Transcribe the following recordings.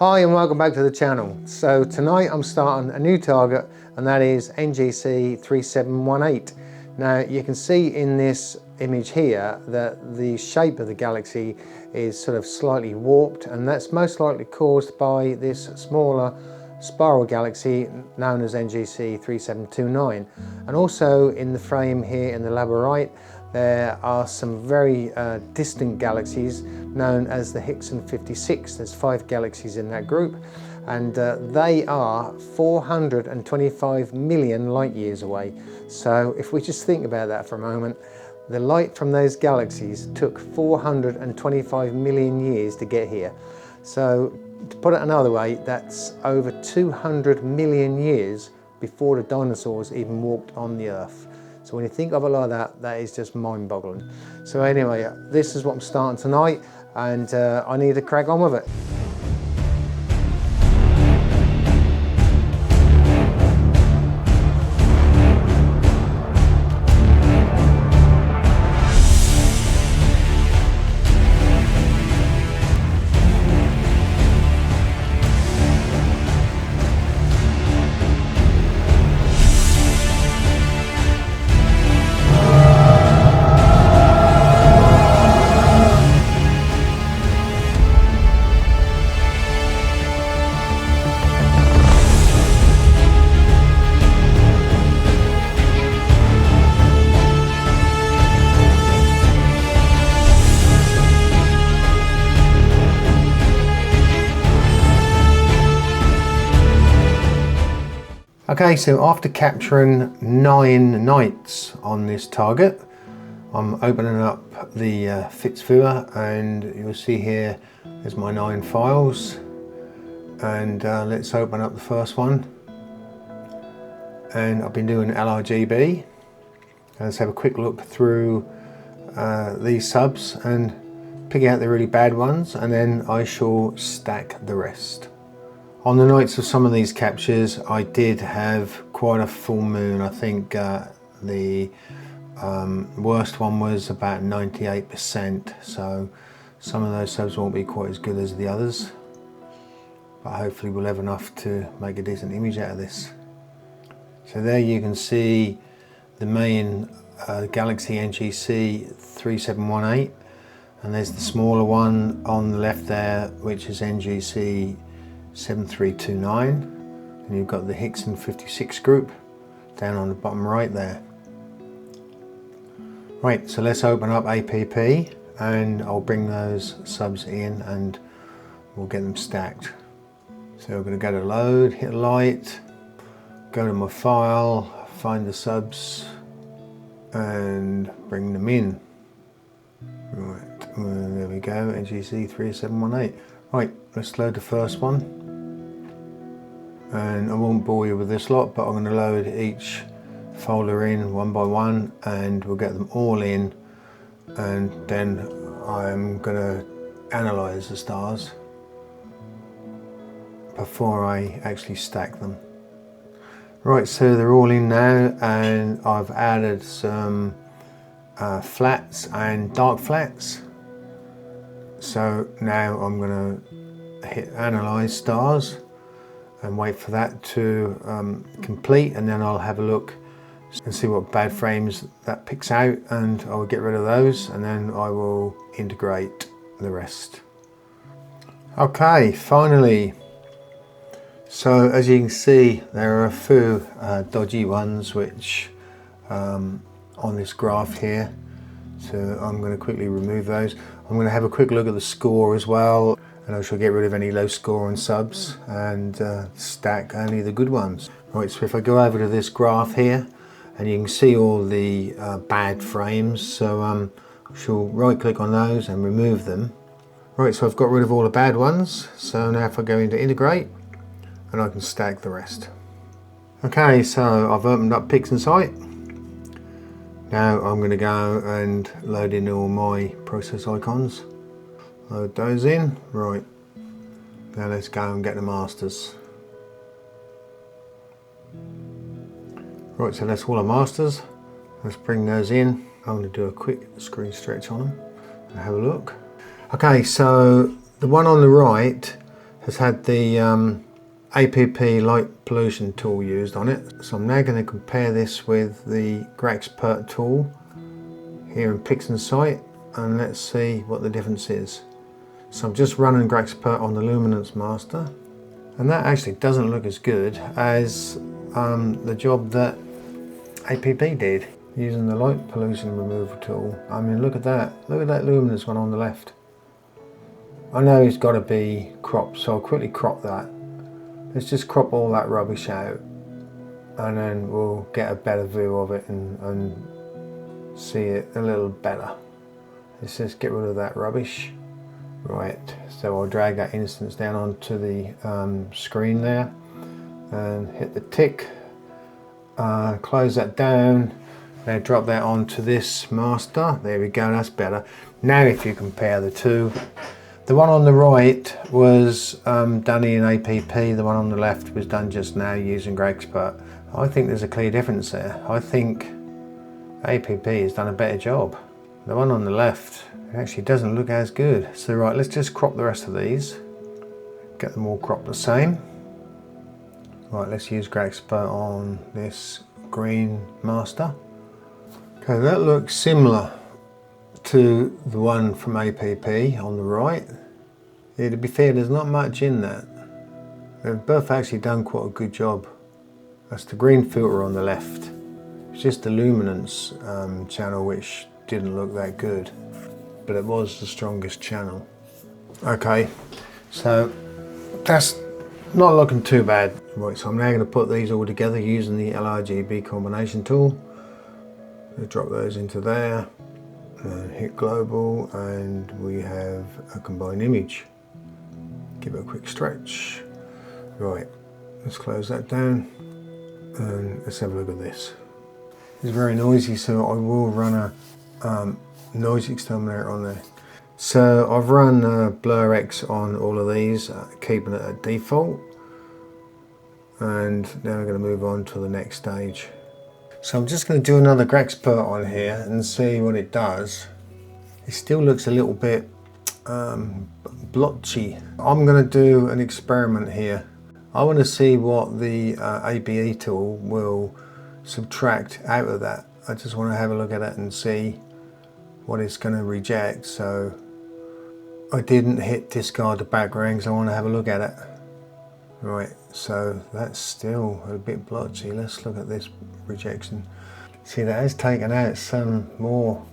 Hi and welcome back to the channel. So tonight I'm starting a new target, and that is NGC 3718. Now you can see in this image here that the shape of the galaxy is sort of slightly warped, and that's most likely caused by this smaller spiral galaxy known as NGC 3729. And also in the frame here in the labyrite there are some very distant galaxies known as the Hickson 56. There's 5 galaxies in that group, and they are 425 million light years away. So if we just think about that for a moment, the light from those galaxies took 425 million years to get here. So to put it another way, that's over 200 million years before the dinosaurs even walked on the Earth. So when you think of it like that, that is just mind-boggling. So anyway, this is what I'm starting tonight, and I need to crack on with it. Okay, so after capturing 9 nights on this target, I'm opening up the FITS viewer, and you'll see here there's my 9 files, and let's open up the first one. And I've been doing LRGB. Let's have a quick look through these subs and pick out the really bad ones, and then I shall stack the rest. On the nights of some of these captures, I did have quite a full moon. I think the worst one was about 98%, so some of those subs won't be quite as good as the others, but hopefully we'll have enough to make a decent image out of this. So there you can see the main galaxy NGC 3718, and there's the smaller one on the left there, which is NGC 7329, and you've got the Hickson 56 group down on the bottom right there. Right, so let's open up APP, and I'll bring those subs in and we'll get them stacked. So we're going to go to load, hit light, go to my file, find the subs and bring them in. Right, there we go, NGC 3718. Right, let's load the first one. And I won't bore you with this lot, but I'm going to load each folder in one by one, and we'll get them all in, and then I'm going to analyze the stars before I actually stack them. Right, so they're all in now, and I've added some flats and dark flats. So now I'm going to hit analyze stars and wait for that to complete, and then I'll have a look and see what bad frames that picks out, and I will get rid of those, and then I will integrate the rest. Okay, finally. So as you can see, there are a few dodgy ones which on this graph here, so I'm going to quickly remove those. I'm going to have a quick look at the score as well, and I shall get rid of any low scoring subs and stack only the good ones. Right, so if I go over to this graph here, and you can see all the bad frames, so I shall right click on those and remove them. Right, so I've got rid of all the bad ones, so now if I go into integrate, and I can stack the rest. Okay, so I've opened up Hickson site. Now I'm going to go and load in all my process icons. Load those in. Right, now let's go and get the masters. Right, so that's all the masters. Let's bring those in. I'm going to do a quick screen stretch on them and have a look. Okay, so the one on the right has had the APP light pollution tool used on it. So I'm now going to compare this with the Grexpert tool here in Hickson site, and let's see what the difference is. So I'm just running Grexpert on the luminance master, and that actually doesn't look as good as the job that APP did using the light pollution removal tool. I mean, look at that luminance one on the left. I know it's got to be cropped, so I'll quickly crop that. Let's just crop all that rubbish out, and then we'll get a better view of it and see it a little better. Let's just get rid of that rubbish. Right, so I'll drag that instance down onto the screen there and hit the tick, close that down, then drop that onto this master. There we go, that's better. Now if you compare the two, the one on the right was done in APP, the one on the left was done just now using Grexpert. I think there's a clear difference there. I think APP has done a better job. The one on the left actually doesn't look as good. So right, let's just crop the rest of these. Get them all cropped the same. Right, let's use Grexpert on this green master. Okay, that looks similar to the one from APP on the right. Yeah, to be fair, there's not much in that. They've both actually done quite a good job. That's the green filter on the left. It's just the luminance channel which didn't look that good, but it was the strongest channel. Okay, so that's not looking too bad. Right, so I'm now going to put these all together using the LRGB combination tool. I'll drop those into there and hit global, and we have a combined image. Give it a quick stretch. Right, let's close that down and let's have a look at this. It's very noisy, so I will run a noise exterminator on there. So I've run Blur X on all of these, keeping it at default, and now we're going to move on to the next stage. So I'm just going to do another Grexpert on here and see what it does. It still looks a little bit blotchy. I'm going to do an experiment here. I want to see what the ABE tool will subtract out of that. I just want to have a look at it and see what it's going to reject. So I didn't hit discard the background because I want to have a look at it. Right, so that's still a bit blotchy. Let's look at this rejection. See, that has taken out some more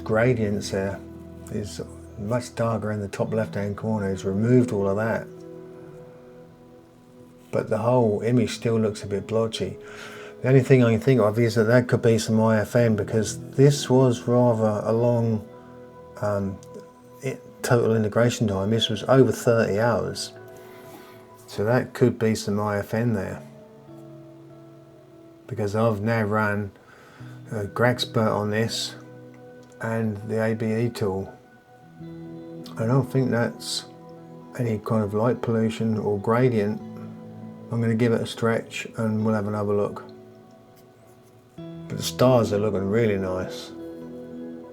gradients there. It's much darker in the top left hand corner. It's removed all of that, but the whole image still looks a bit blotchy. The only thing I can think of is that that could be some IFM, because this was rather a long total integration time. This was over 30 hours. So that could be some IFN there, because I've now run Grexpert on this and the ABE tool. I don't think that's any kind of light pollution or gradient. I'm going to give it a stretch and we'll have another look. But the stars are looking really nice.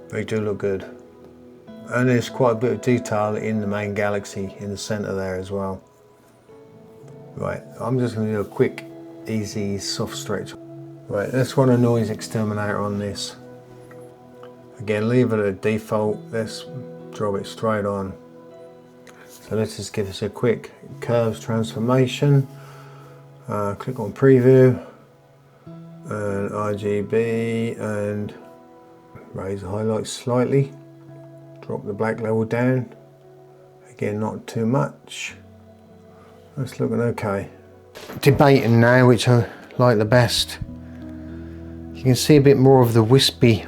They do look good. And there's quite a bit of detail in the main galaxy in the centre there as well. Right, I'm just going to do a quick, easy, soft stretch. Right, let's run a noise exterminator on this. Again, leave it at default. Let's drop it straight on. So let's just give this a quick curves transformation. Click on preview and RGB and raise the highlights slightly. Drop the black level down. Again, not too much. That's looking okay. Debating now which I like the best. You can see a bit more of the wispy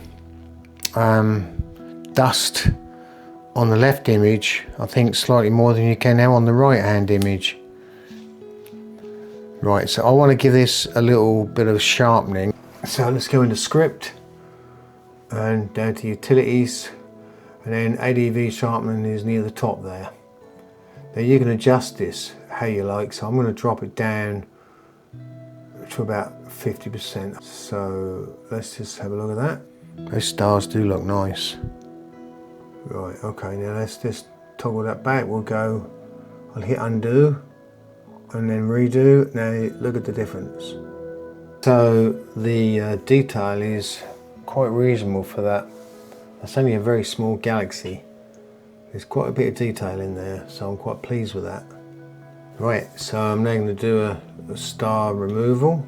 dust on the left image. I think slightly more than you can now on the right hand image. Right, so I want to give this a little bit of sharpening. So let's go into script and down to utilities, and then ADV sharpening is near the top there. Now you can adjust this how you like, so I'm going to drop it down to about 50%. So let's just have a look at that. Those stars do look nice. Right, okay, now let's just toggle that back. We'll go I'll hit undo and then redo. Now look at the difference. So the detail is quite reasonable for that. That's only a very small galaxy. There's quite a bit of detail in there, so I'm quite pleased with that. Right, so I'm now going to do a star removal.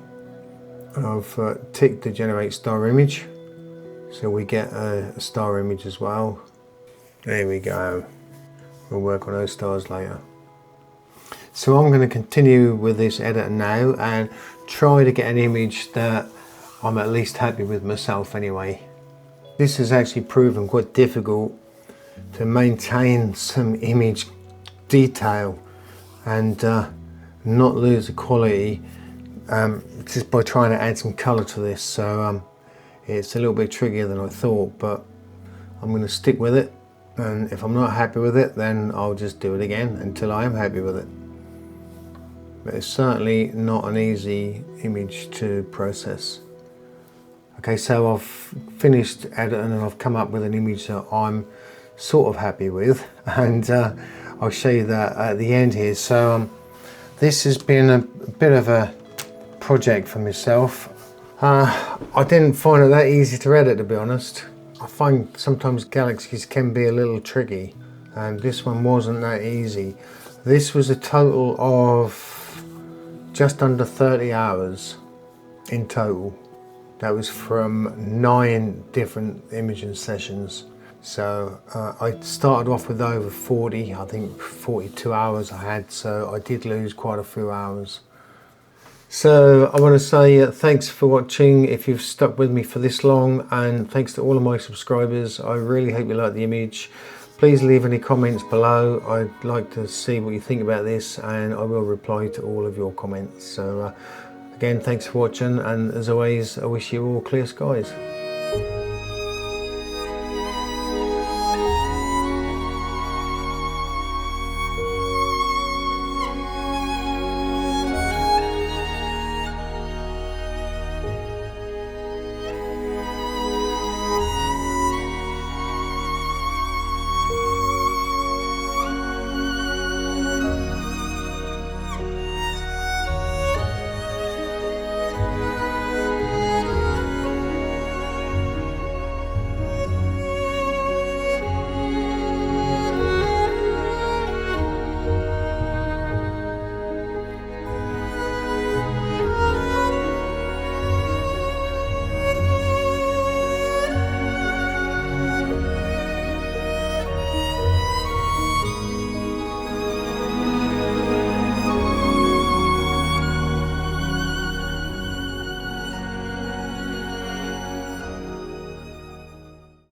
I've ticked the generate star image, so we get a star image as well. There we go. We'll work on those stars later. So I'm going to continue with this editor now and try to get an image that I'm at least happy with myself anyway. This has actually proven quite difficult to maintain some image detail and not lose the quality just by trying to add some colour to this. So it's a little bit trickier than I thought, but I'm going to stick with it, and if I'm not happy with it, then I'll just do it again until I am happy with it. But it's certainly not an easy image to process. Okay, so I've finished editing and I've come up with an image that I'm sort of happy with, and I'll show you that at the end here. So this has been a bit of a project for myself. I didn't find it that easy to edit, to be honest. I find sometimes galaxies can be a little tricky, and this one wasn't that easy. This was a total of just under 30 hours in total. That was from 9 different imaging sessions. So I started off with over 40, I think 42 hours I had, so I did lose quite a few hours. So I want to say thanks for watching if you've stuck with me for this long, and thanks to all of my subscribers. I really hope you like the image. Please leave any comments below. I'd like to see what you think about this, and I will reply to all of your comments. So again, thanks for watching, and as always, I wish you all clear skies.